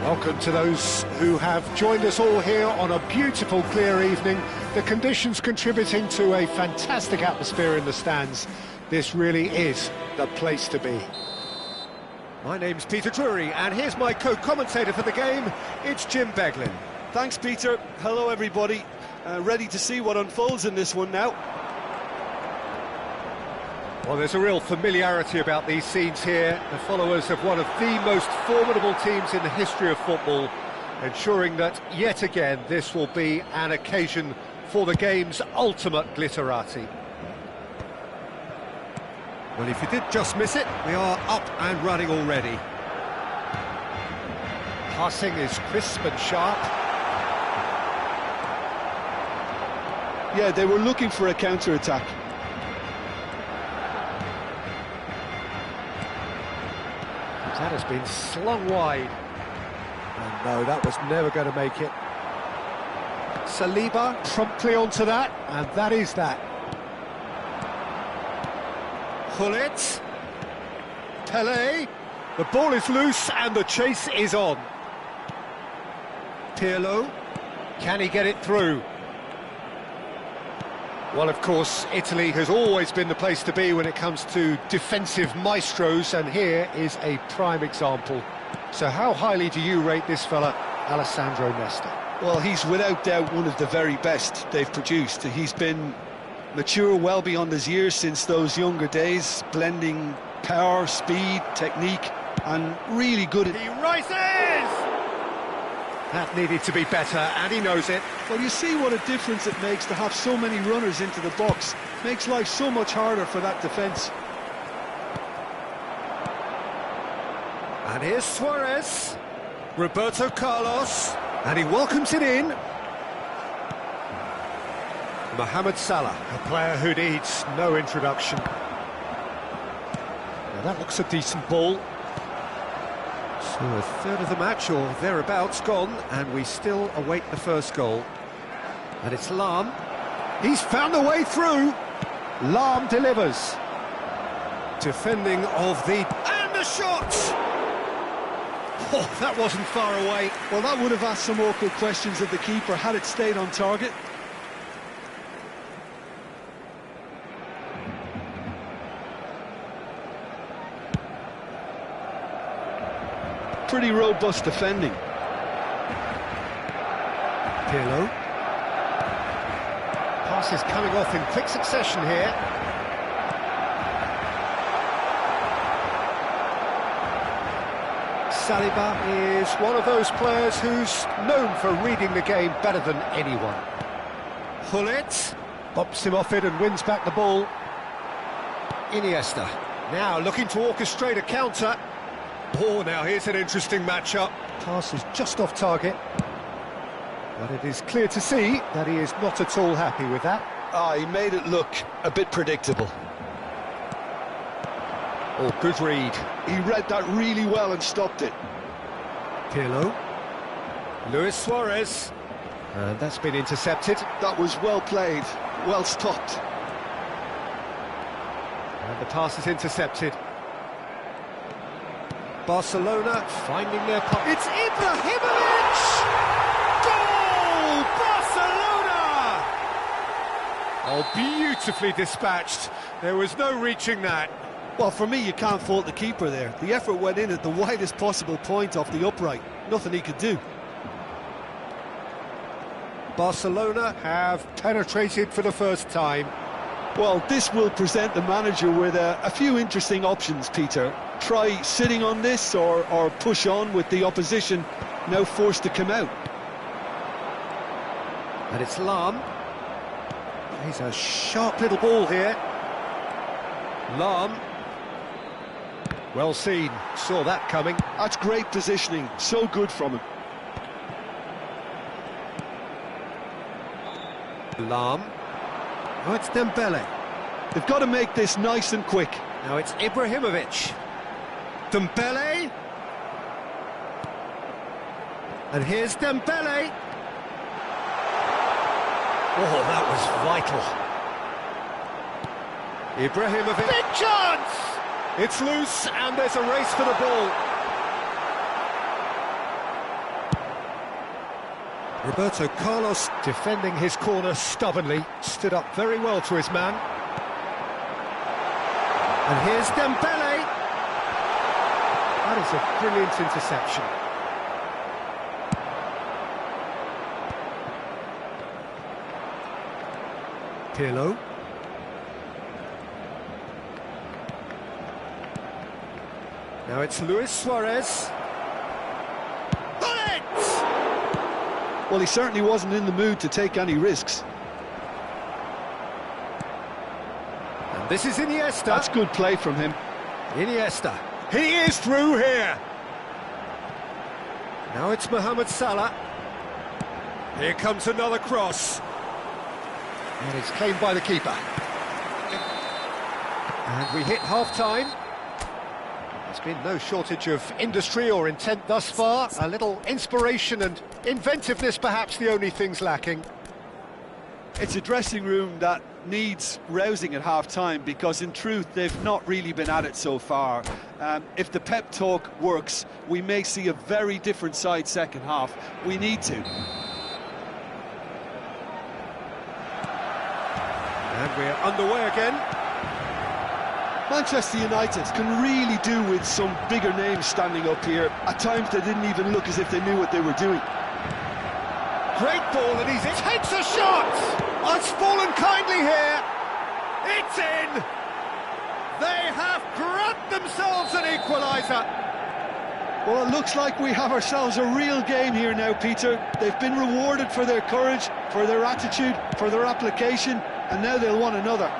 Welcome to those who have joined us all here on a beautiful, clear evening. The conditions contributing to a fantastic atmosphere in the stands. This really is the place to be. My name's Peter Drury, and here's my co-commentator for the game. It's Jim Beglin. Thanks, Peter. Hello, everybody. Ready to see what unfolds in this one now. Well, there's a real familiarity about these scenes here. The followers of one of the most formidable teams in the history of football, ensuring that, yet again, this will be an occasion for the game's ultimate glitterati. Well, if you did just miss it, we are up and running already. Passing is crisp and sharp. Yeah, they were looking for a counter-attack. That has been slung wide. And no, that was never going to make it. Saliba promptly onto that, and that is that. Gullit. Pelé. The ball is loose and the chase is on. Pirlo. Can he get it through? Well, of course, Italy has always been the place to be when it comes to defensive maestros, and here is a prime example. So how highly do you rate this fella, Alessandro Nesta? Well, he's without doubt one of the very best they've produced. He's been mature well beyond his years since those younger days, blending power, speed, technique, and really good at... He rises! That needed to be better, and he knows it. Well, you see what a difference it makes to have so many runners into the box. Makes life so much harder for that defence. And here's Suarez. Roberto Carlos. And he welcomes it in. Mohamed Salah, a player who needs no introduction. Now that looks a decent ball. So a third of the match, or thereabouts, gone, and we still await the first goal. And it's Lahm. He's found a way through. Lahm delivers. Defending of the... And the shot! Oh, that wasn't far away. Well, that would have asked some awkward questions of the keeper had it stayed on target. Pretty robust defending. Pirlo. Passes coming off in quick succession here. Saliba is one of those players who's known for reading the game better than anyone. Gullit bops him off it and wins back the ball. Iniesta now looking to orchestrate a counter. Oh, now here's an interesting matchup. Pass is just off target. But it is clear to see that he is not at all happy with that. He made it look a bit predictable. Oh, good read. He read that really well and stopped it. Pirlo. Luis Suarez. And that's been intercepted. That was well played, well stopped. And the pass is intercepted. Barcelona finding their... It's Ibrahimovic! Goal! Barcelona! Oh, beautifully dispatched. There was no reaching that. Well, for me, you can't fault the keeper there. The effort went in at the widest possible point off the upright. Nothing he could do. Barcelona have penetrated for the first time. Well, this will present the manager with a few interesting options, Peter. Try sitting on this or push on with the opposition now forced to come out. And it's Lahm. He's a sharp little ball here. Lahm. Well seen, saw that coming. That's great positioning, so good from him. Lahm. Oh, it's Dembele. They've got to make this nice and quick. Now it's Ibrahimovic. Dembele. And here's Dembele. Oh, that was vital. Ibrahimovic. Big chance! It's loose and there's a race for the ball. Roberto Carlos defending his corner stubbornly, stood up very well to his man. And here's Dembele. That is a brilliant interception. Pirlo. Now it's Luis Suarez. Well, he certainly wasn't in the mood to take any risks. And this is Iniesta. That's good play from him. Iniesta. He is through here. Now it's Mohamed Salah. Here comes another cross. And it's claimed by the keeper. And we hit half-time. There's been no shortage of industry or intent thus far. A little inspiration and inventiveness, perhaps the only things lacking. It's a dressing room that needs rousing at half-time, because in truth they've not really been at it so far. If the pep talk works, we may see a very different side second half. We need to. And we're underway again. Manchester United can really do with some bigger names standing up here. At times they didn't even look as if they knew what they were doing. Great ball, and he takes a shot! It's fallen kindly here. It's in! They have grabbed themselves an equaliser. Well, it looks like we have ourselves a real game here now, Peter. They've been rewarded for their courage, for their attitude, for their application, and now they'll want another.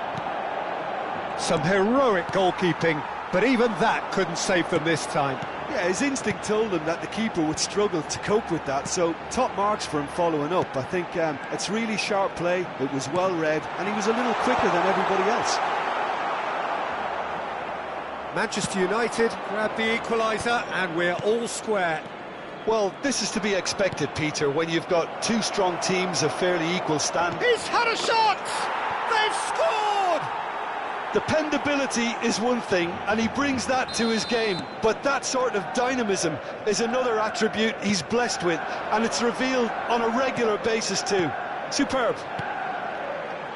Some heroic goalkeeping, but even that couldn't save them this time. Yeah, his instinct told him that the keeper would struggle to cope with that, so top marks for him following up. I think it's really sharp play, it was well read, and he was a little quicker than everybody else. Manchester United grab the equaliser, and we're all square. Well, this is to be expected, Peter, when you've got two strong teams of fairly equal standing. He's had a shot! They've scored! Dependability is one thing, and he brings that to his game, but that sort of dynamism is another attribute he's blessed with, and it's revealed on a regular basis too. Superb.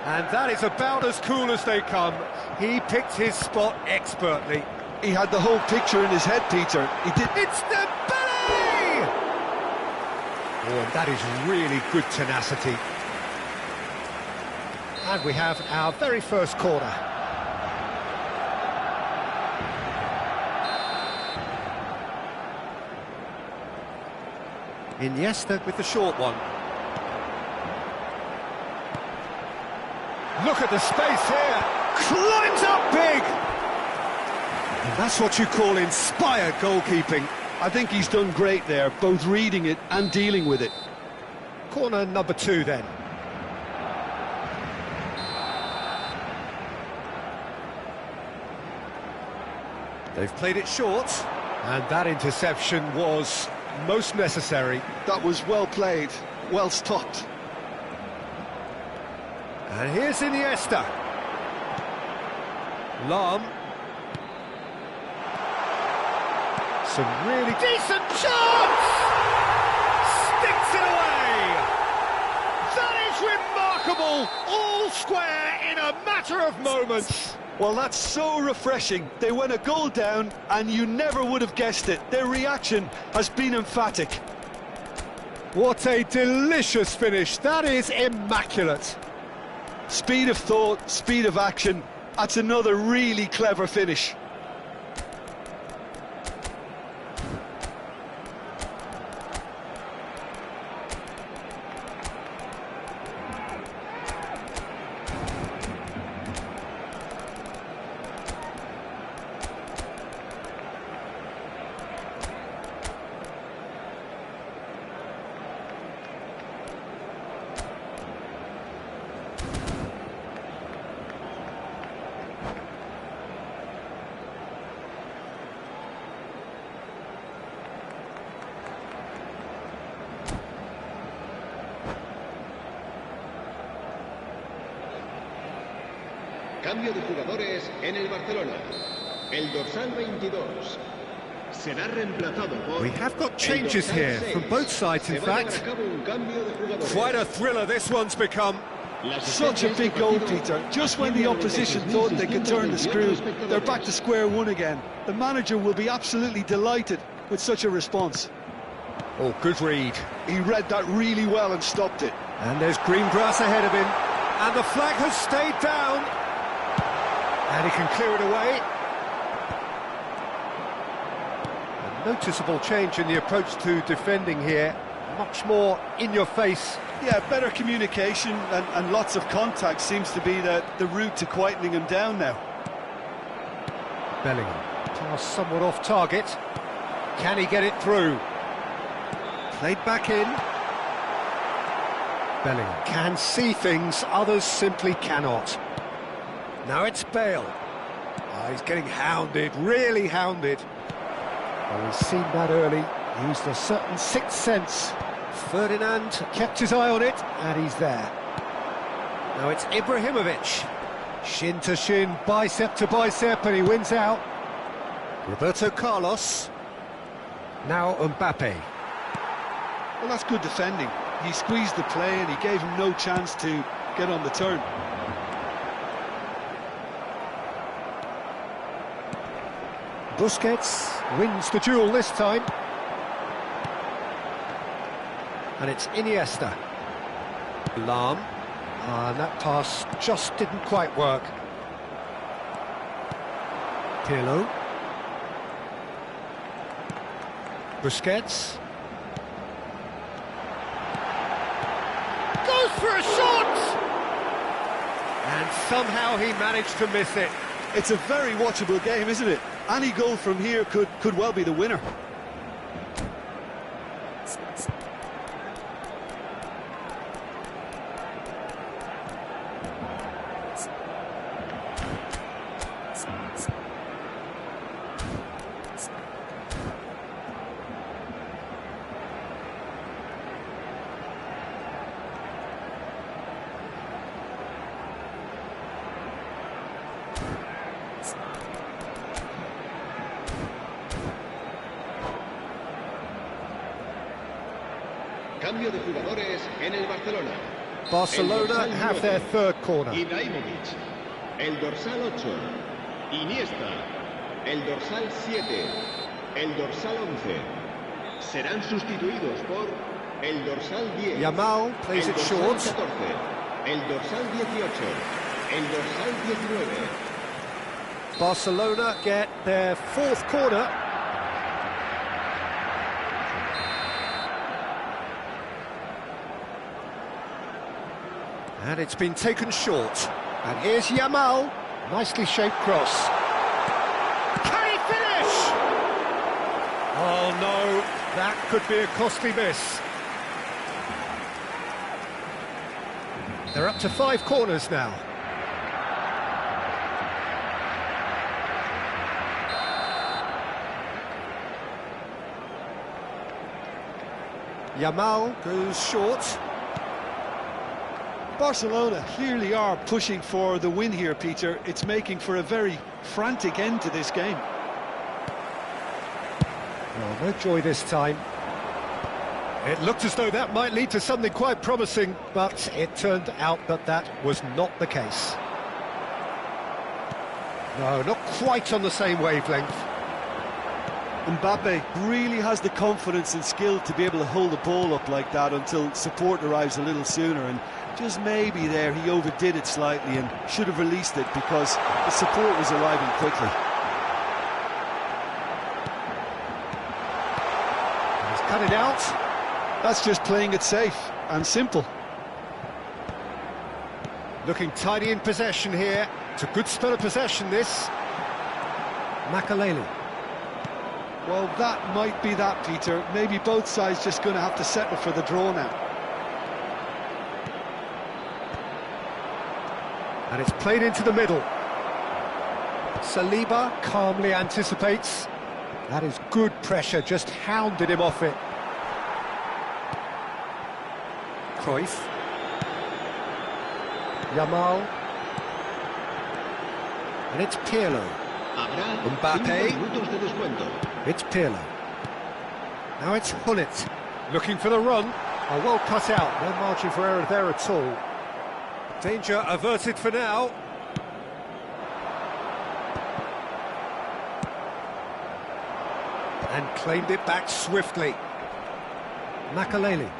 And that is about as cool as they come. He picked his spot expertly. He had the whole picture in his head, Peter. He did. It's Dembele! Oh, and that is really good tenacity. And we have our very first corner. Iniesta with the short one. Look at the space here. Climbs up big. And that's what you call inspired goalkeeping. I think he's done great there, both reading it and dealing with it. Corner number 2 then. They've played it short, and that interception was most necessary. That was well played, well stopped. And here's Iniesta. Lahm. Some really decent chance! Sticks it away! That is remarkable! All square in a matter of moments. Well, that's so refreshing. They went a goal down, and you never would have guessed it. Their reaction has been emphatic. What a delicious finish. That is immaculate. Speed of thought, speed of action. That's another really clever finish. Cambio de jugadores en el Barcelona. El dorsal 22, We have got changes here from both sides, in fact. Quite a thriller this one's become. Such a big goal, Peter. Just when the opposition thought they could turn the screw, they're back to square one again. The manager will be absolutely delighted with such a response. Oh, good read. He read that really well and stopped it. And there's green grass ahead of him. And the flag has stayed down. And he can clear it away. A noticeable change in the approach to defending here. Much more in your face. Yeah, better communication and lots of contact seems to be the route to quietening him down now. Bellingham. Pass somewhat off target. Can he get it through? Played back in. Bellingham can see things others simply cannot. Now it's Bale. Oh, he's getting hounded, really hounded. Oh, he's seen that early. Used a certain sixth sense. Ferdinand kept his eye on it, and he's there. Now it's Ibrahimovic. Shin to shin, bicep to bicep, and he wins out. Roberto Carlos. Now Mbappe. Well, that's good defending. He squeezed the play and he gave him no chance to get on the turn. Busquets wins the duel this time. And it's Iniesta. Lahm. And that pass just didn't quite work. Pirlo. Busquets. Goes for a shot! And somehow he managed to miss it. It's a very watchable game, isn't it? Any goal from here could well be the winner. Cambio de jugadores en el Barcelona. Barcelona have their third corner. Ibrahimovic, el dorsal 8. Iniesta, el dorsal 7. El dorsal 11. Serán sustituidos por el dorsal 10. Yamal plays el it short. 14. El dorsal 18. El dorsal 19. Barcelona get their fourth corner. And it's been taken short. And here's Yamal. Nicely shaped cross. Can he finish? Oh no, that could be a costly miss. They're up to 5 corners now. Yamal goes short. Barcelona clearly are pushing for the win here, Peter. It's making for a very frantic end to this game. Well, no joy this time. It looked as though that might lead to something quite promising, but it turned out that that was not the case. No, not quite on the same wavelength. Mbappe really has the confidence and skill to be able to hold the ball up like that until support arrives a little sooner, and just maybe there he overdid it slightly and should have released it because the support was arriving quickly. He's cut it out. That's just playing it safe and simple. Looking tidy in possession here. It's a good spell of possession, this. Makaleli. Well, that might be that, Peter. Maybe both sides just going to have to settle for the draw now. And it's played into the middle. Saliba calmly anticipates. That is good pressure, just hounded him off it. Cruyff. Yamal. And it's Pirlo. Habrá Mbappe. 5 minutos de descuento. It's Pirlo. Now it's Hullet. Looking for the run. Oh, well cut out. No margin for error there at all. Danger averted for now. And claimed it back swiftly. Makaleli.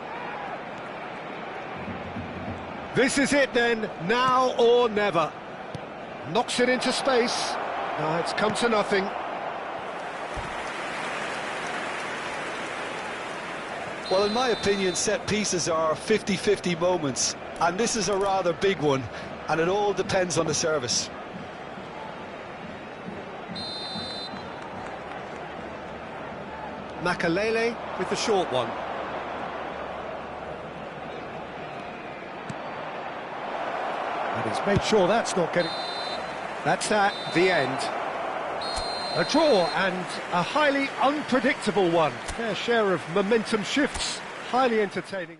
This is it then, now or never. Knocks it into space. No, it's come to nothing. Well, in my opinion, set pieces are 50-50 moments, and this is a rather big one, and it all depends on the service. Makaleli with the short one. And he's made sure that's not getting... That's that, the end. A draw, and a highly unpredictable one. Fair share of momentum shifts, highly entertaining.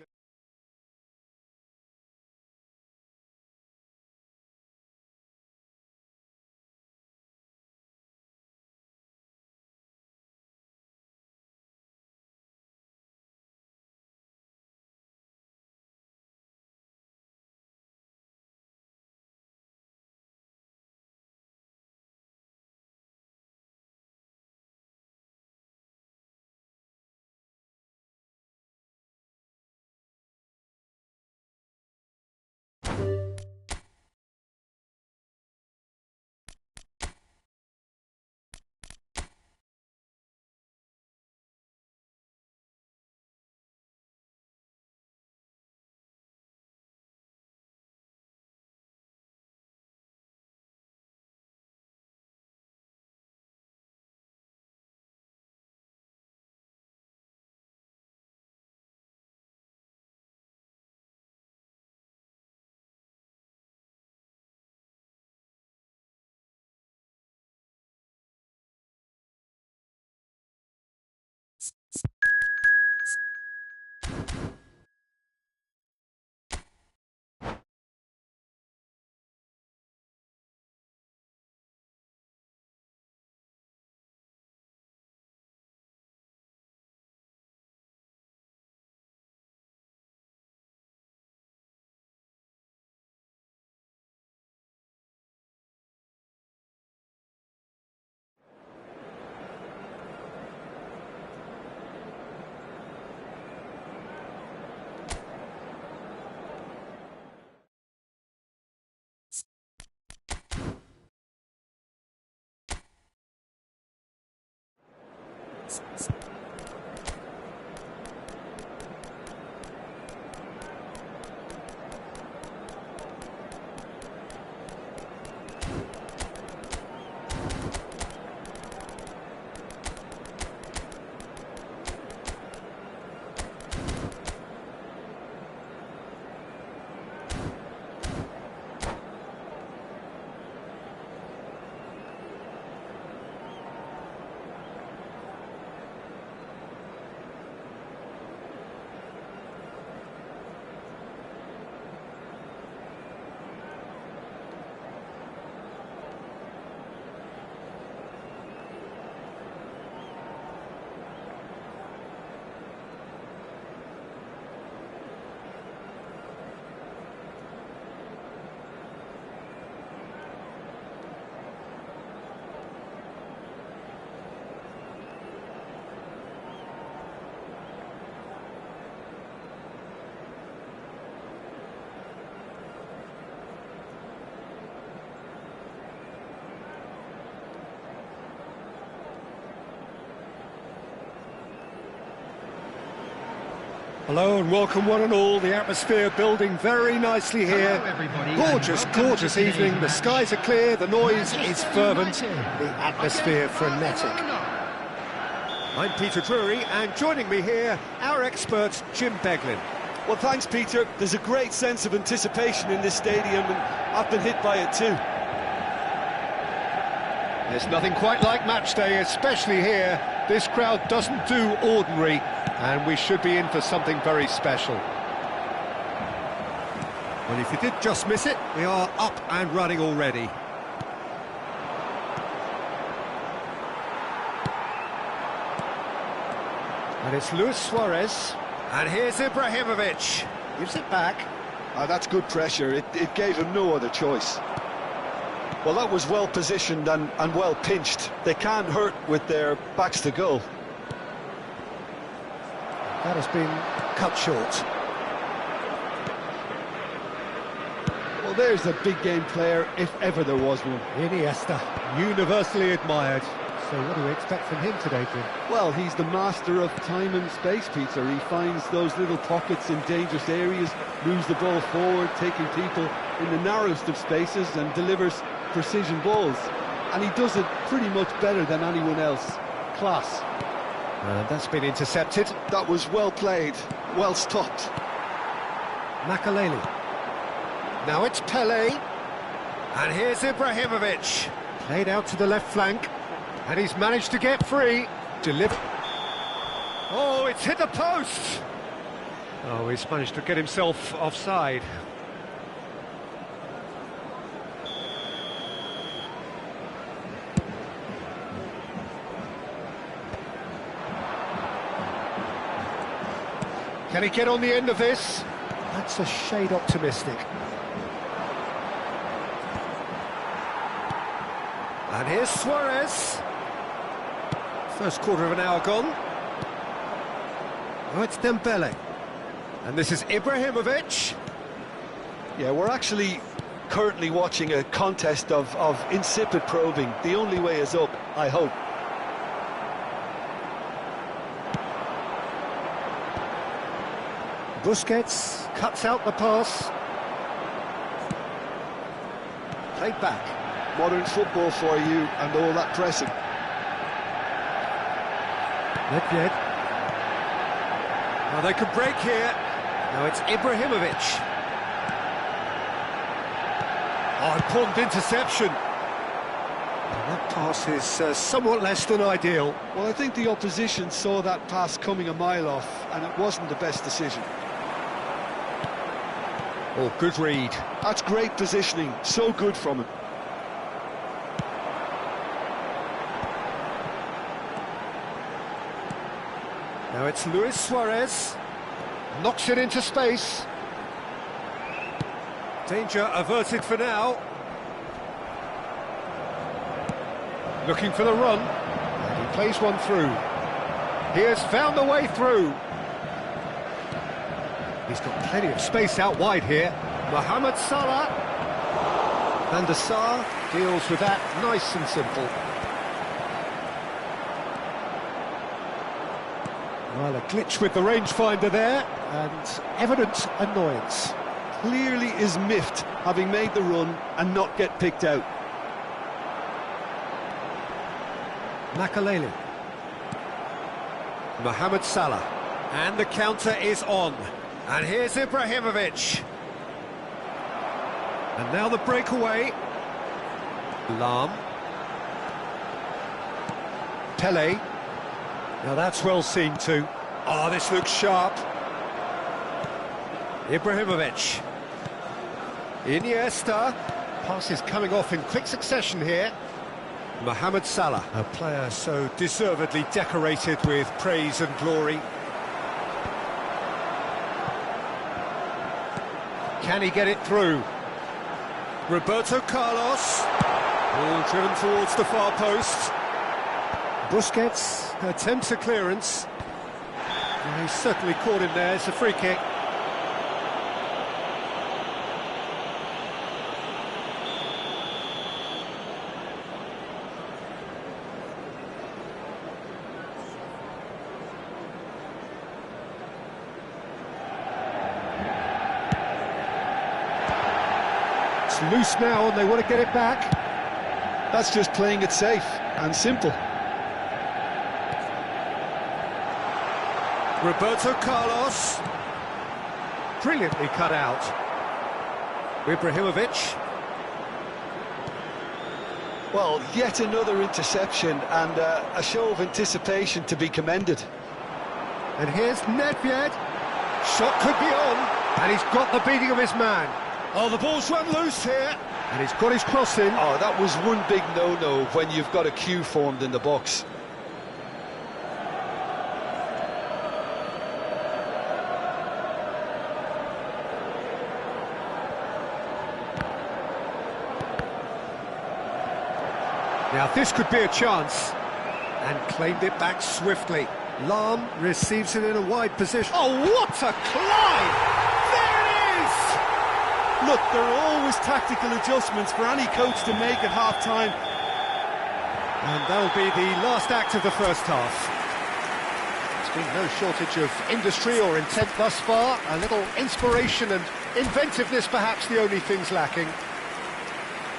Hello and welcome one and all. The atmosphere building very nicely here. Gorgeous, gorgeous evening. The skies are clear, the noise is fervent, the atmosphere frenetic. I'm Peter Drury, and joining me here, our expert Jim Beglin. Well, thanks, Peter. There's a great sense of anticipation in this stadium, and I've been hit by it too. There's nothing quite like match day, especially here. This crowd doesn't do ordinary, and we should be in for something very special. Well, if you did just miss it, we are up and running already. And it's Luis Suarez. And here's Ibrahimovic. Gives it back. That's good pressure. It gave him no other choice. Well, that was well positioned and well pinched. They can't hurt with their backs to goal. That has been cut short. Well, there's a big game player, if ever there was one. Iniesta, universally admired. So what do we expect from him today, Jim? Well, he's the master of time and space, Peter. He finds those little pockets in dangerous areas, moves the ball forward, taking people in the narrowest of spaces and delivers precision balls. And he does it pretty much better than anyone else. Class. And that's been intercepted. That was well played, well stopped. Makaleli. Now it's Pele. And here's Ibrahimovic. Played out to the left flank. And he's managed to get free. Deliver. Oh, it's hit the post. Oh, he's managed to get himself offside. Can he get on the end of this? That's a shade optimistic. And here's Suarez. First quarter of an hour gone. Oh, it's Dembele. And this is Ibrahimovic. Yeah, we're actually currently watching a contest of insipid probing. The only way is up, I hope. Busquets cuts out the pass. Played back. Modern football for you and all that pressing. Nedved. Now they can break here. Now it's Ibrahimovic. Oh, important interception. And that pass is somewhat less than ideal. Well, I think the opposition saw that pass coming a mile off, and it wasn't the best decision. Oh, good read. That's great positioning, so good from him. Now it's Luis Suarez. Knocks it into space. Danger averted for now. Looking for the run. And he plays one through. He has found the way through. He's got plenty of space out wide here. Mohamed Salah. Van der Sar deals with that nice and simple. Well, a glitch with the rangefinder there, and evident annoyance. Clearly is miffed, having made the run and not get picked out. Makaleli. Mohamed Salah. And the counter is on. And here's Ibrahimovic. And now the breakaway. Lahm. Pele. Now that's well seen too. Oh, this looks sharp. Ibrahimovic. Iniesta. Pass is coming off in quick succession here. Mohamed Salah, a player so deservedly decorated with praise and glory. Can he get it through? Roberto Carlos. Ball driven towards the far post. Busquets attempts a clearance. And he's certainly caught him there. It's a free kick. It's loose now and they want to get it back. That's just playing it safe and simple. Roberto Carlos. Brilliantly cut out. Ibrahimovic. Well, yet another interception and a show of anticipation to be commended. And here's Nedved. Shot could be on. And he's got the beating of his man. Oh, the ball's run loose here. And he's got his cross in. Oh, that was one big no-no when you've got a queue formed in the box. Now this could be a chance. And claimed it back swiftly. Lahm receives it in a wide position. Oh, what a climb! There it is! Look, there are always tactical adjustments for any coach to make at half-time. And that'll be the last act of the first half. There's been no shortage of industry or intent thus far. A little inspiration and inventiveness perhaps the only things lacking.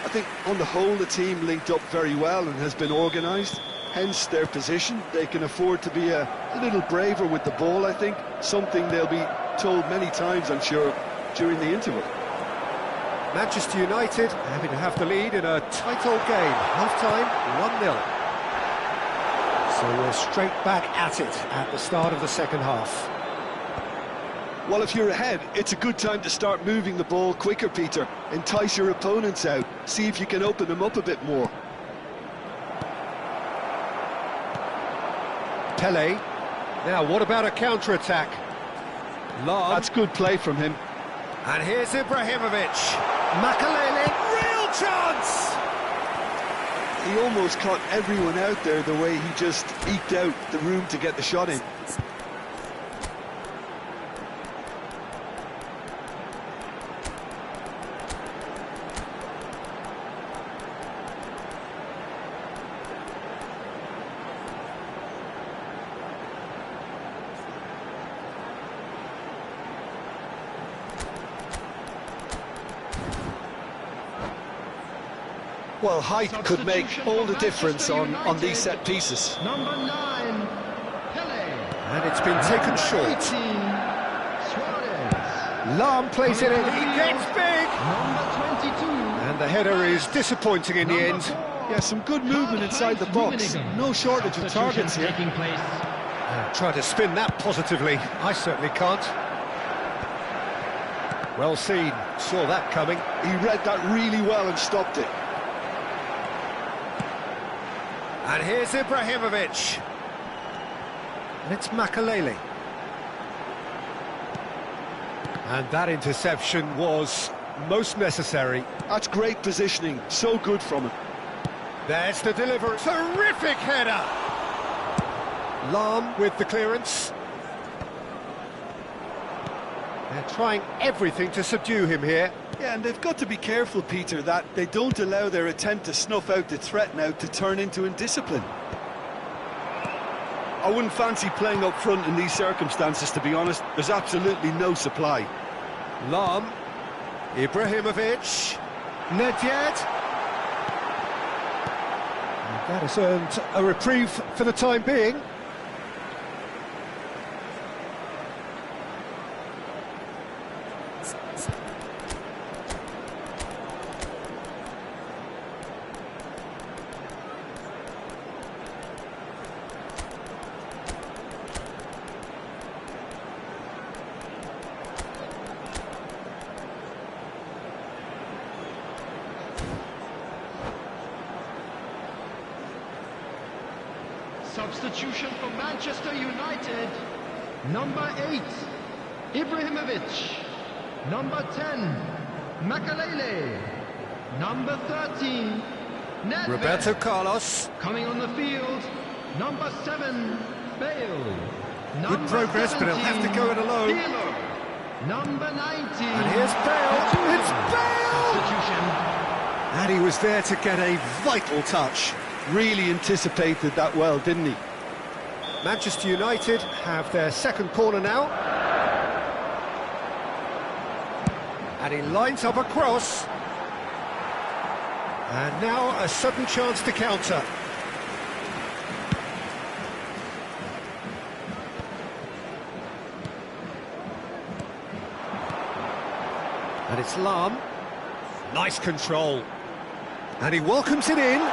I think on the whole the team linked up very well and has been organised. Hence their position. They can afford to be a little braver with the ball, I think. Something they'll be told many times, I'm sure, during the interval. Manchester United having to have the lead in a tight old game. Half-time, 1-0. So we're straight back at it at the start of the second half. Well, if you're ahead, it's a good time to start moving the ball quicker, Peter. Entice your opponents out. See if you can open them up a bit more. Pele. Now, what about a counter-attack? Lahm. That's good play from him. And here's Ibrahimovic. Makalele, real chance! He almost caught everyone out there the way he just eked out the room to get the shot in. Well, height could make all the difference on these set pieces. Number 9, Pele. And it's been taken short. 18, Suarez. Lahm plays it in, he gets big! Number 22. And the header is disappointing in the end. Yeah, some good movement inside the box. No shortage of targets here. Try to spin that positively. I certainly can't. Well seen, saw that coming. He read that really well and stopped it. And here's Ibrahimovic. And it's Makalele. And that interception was most necessary. That's great positioning, so good from him. There's the delivery. Terrific header! Lahm with the clearance. They're trying everything to subdue him here. Yeah, and they've got to be careful, Peter, that they don't allow their attempt to snuff out the threat now to turn into indiscipline. I wouldn't fancy playing up front in these circumstances, to be honest. There's absolutely no supply. Lahm, Ibrahimovic, Nedved. And that has earned a reprieve for the time being. Substitution for Manchester United. Number 8, Ibrahimovic. Number 10, Makalele. Number 13, Nedved. Roberto Carlos. Coming on the field, number 7, Bale. Good progress, but he'll have to go it alone. Pirlo. Number 19. And here's Bale. It's Bale! Substitution. And he was there to get a vital touch. Really anticipated that well, didn't he? Manchester United have their second corner now. And he lines up a cross. And now a sudden chance to counter. And it's Lahm. Nice control. And he welcomes it in.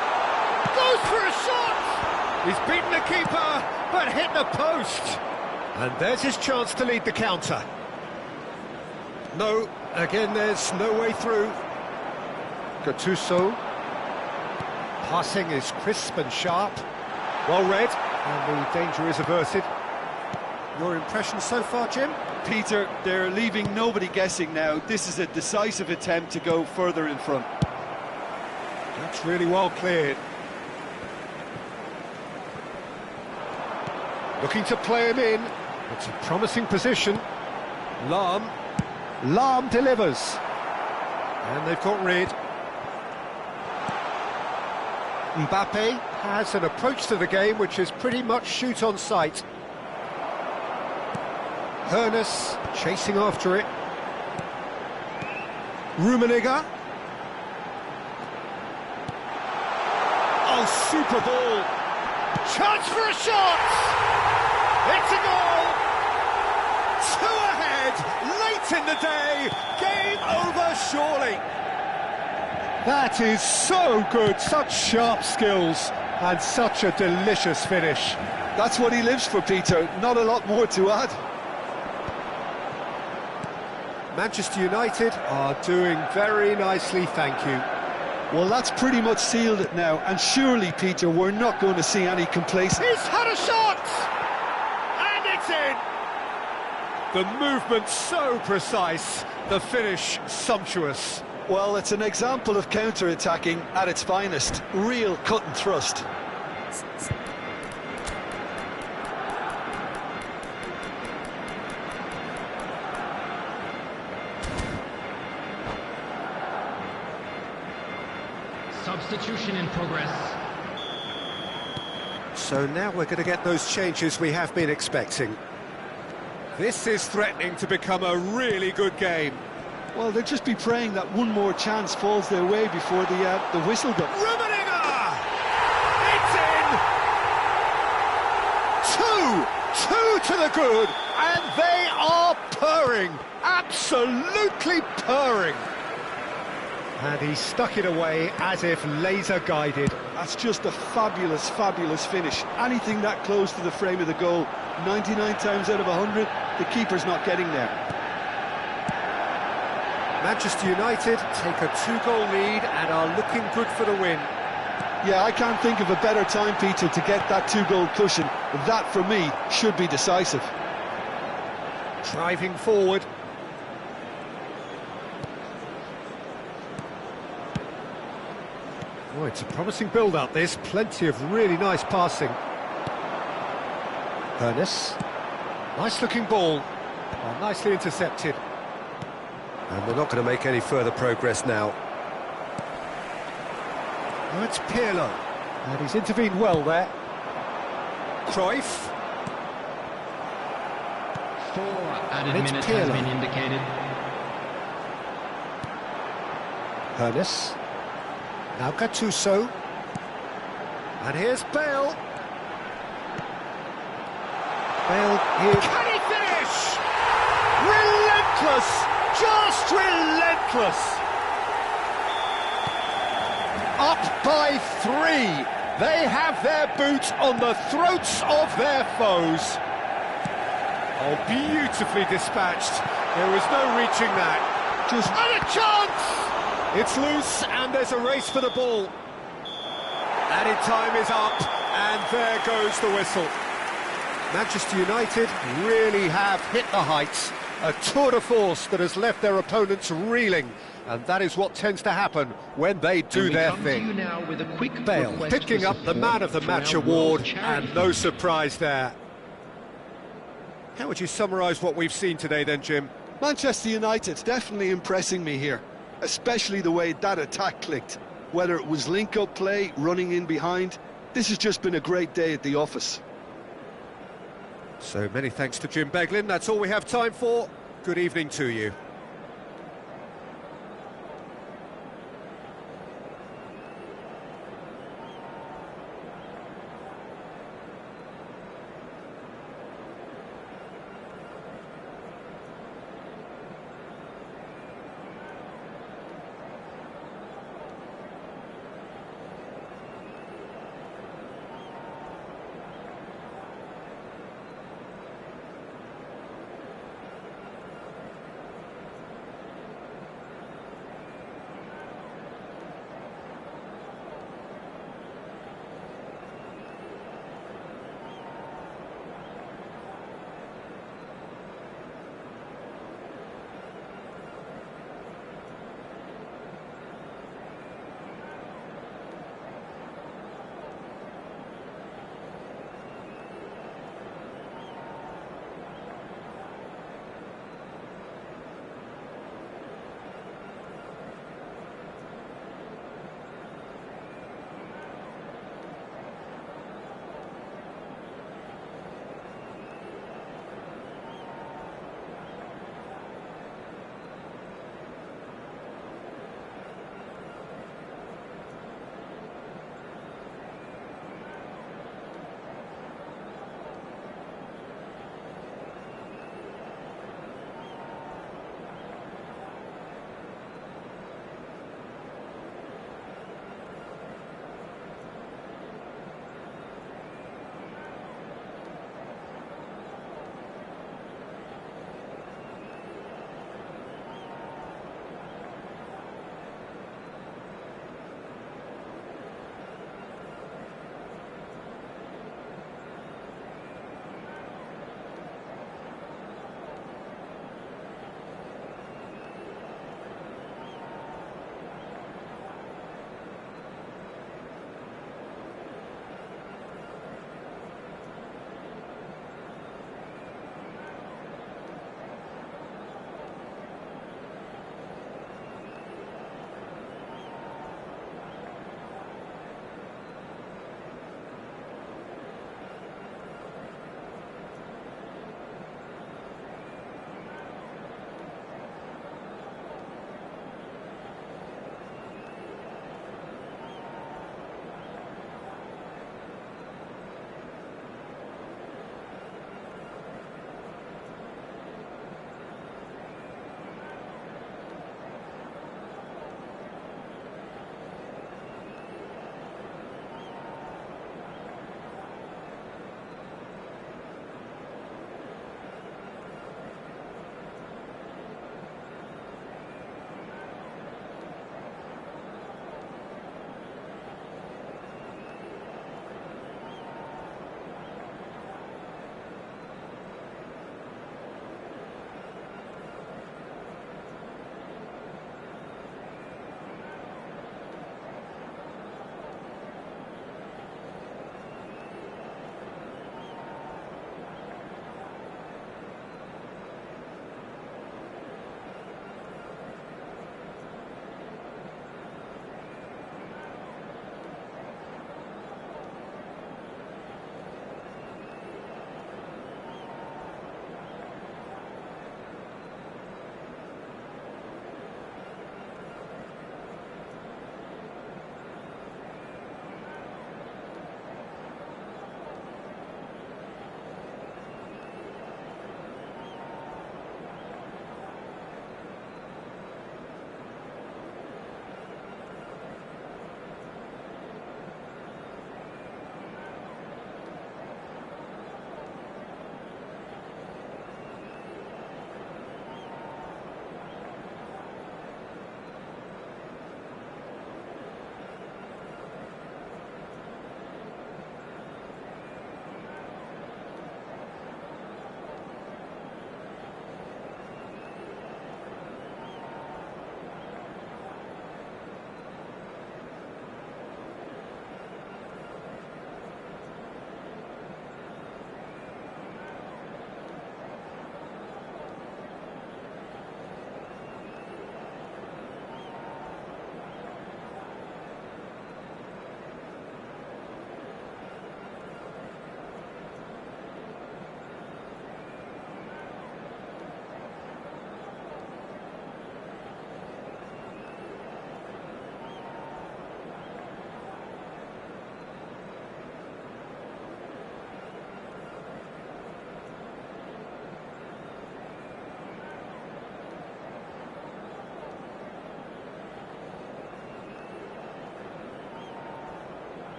Goes for a shot! He's beaten the keeper, but hit the post. And there's his chance to lead the counter. No, again there's no way through. Gattuso. Passing is crisp and sharp. Well read, and the danger is averted. Your impression so far, Jim? Peter, they're leaving nobody guessing now. This is a decisive attempt to go further in front. That's really well cleared. Looking to play him in. It's a promising position. Lahm delivers. And they've got rid. Mbappe has an approach to the game which is pretty much shoot on sight. Hoeneß chasing after it. Rummenigge. Oh, super ball. Chance for a shot! It's a goal! 2 ahead, late in the day, game over surely. That is so good, such sharp skills and such a delicious finish. That's what he lives for, Peter, not a lot more to add. Manchester United are doing very nicely, thank you. Well, that's pretty much sealed it now, and surely, Peter, we're not going to see any complacency. He's had a shot! And it's in! The movement so precise, the finish sumptuous. Well, it's an example of counter-attacking at its finest. Real cut and thrust. Substitution in progress. So now we're going to get those changes we have been expecting. This is threatening to become a really good game. Well, they'll just be praying that one more chance falls their way before the whistle goes. Rummenigge! It's in! 2 to the good, and they are purring, absolutely purring. And he stuck it away as if laser guided. That's just a fabulous, fabulous finish. Anything that close to the frame of the goal, 99 times out of 100, the keeper's not getting there. Manchester United take a 2-goal lead and are looking good for the win. Yeah, I can't think of a better time, Peter, to get that 2-goal cushion. That, for me, should be decisive. Driving forward. Oh, it's a promising build-up, this. Plenty of really nice passing. Hoeneß. Nice-looking ball. Oh, nicely intercepted. And we're not going to make any further progress now. Oh, it's Pirlo. And he's intervened well there. Cruyff. 4 added It's minutes Pirlo. has been indicated. Hoeneß. Now Gattuso. And here's Bale. Bale here. Can he finish? Relentless! Just relentless! Up by 3. They have their boot on the throats of their foes. Oh, beautifully dispatched. There was no reaching that. Just and a chance! It's loose, and there's a race for the ball. Added time is up, and there goes the whistle. Manchester United really have hit the heights. A tour de force that has left their opponents reeling, and that is what tends to happen when they do their thing. Bale picking up the Man of the Match award, and no surprise there. How would you summarise what we've seen today then, Jim? Manchester United definitely impressing me here, especially the way that attack clicked. Whether it was link-up play, running in behind, this has just been a great day at the office. So many thanks to Jim Beglin. That's all we have time for. Good evening to you.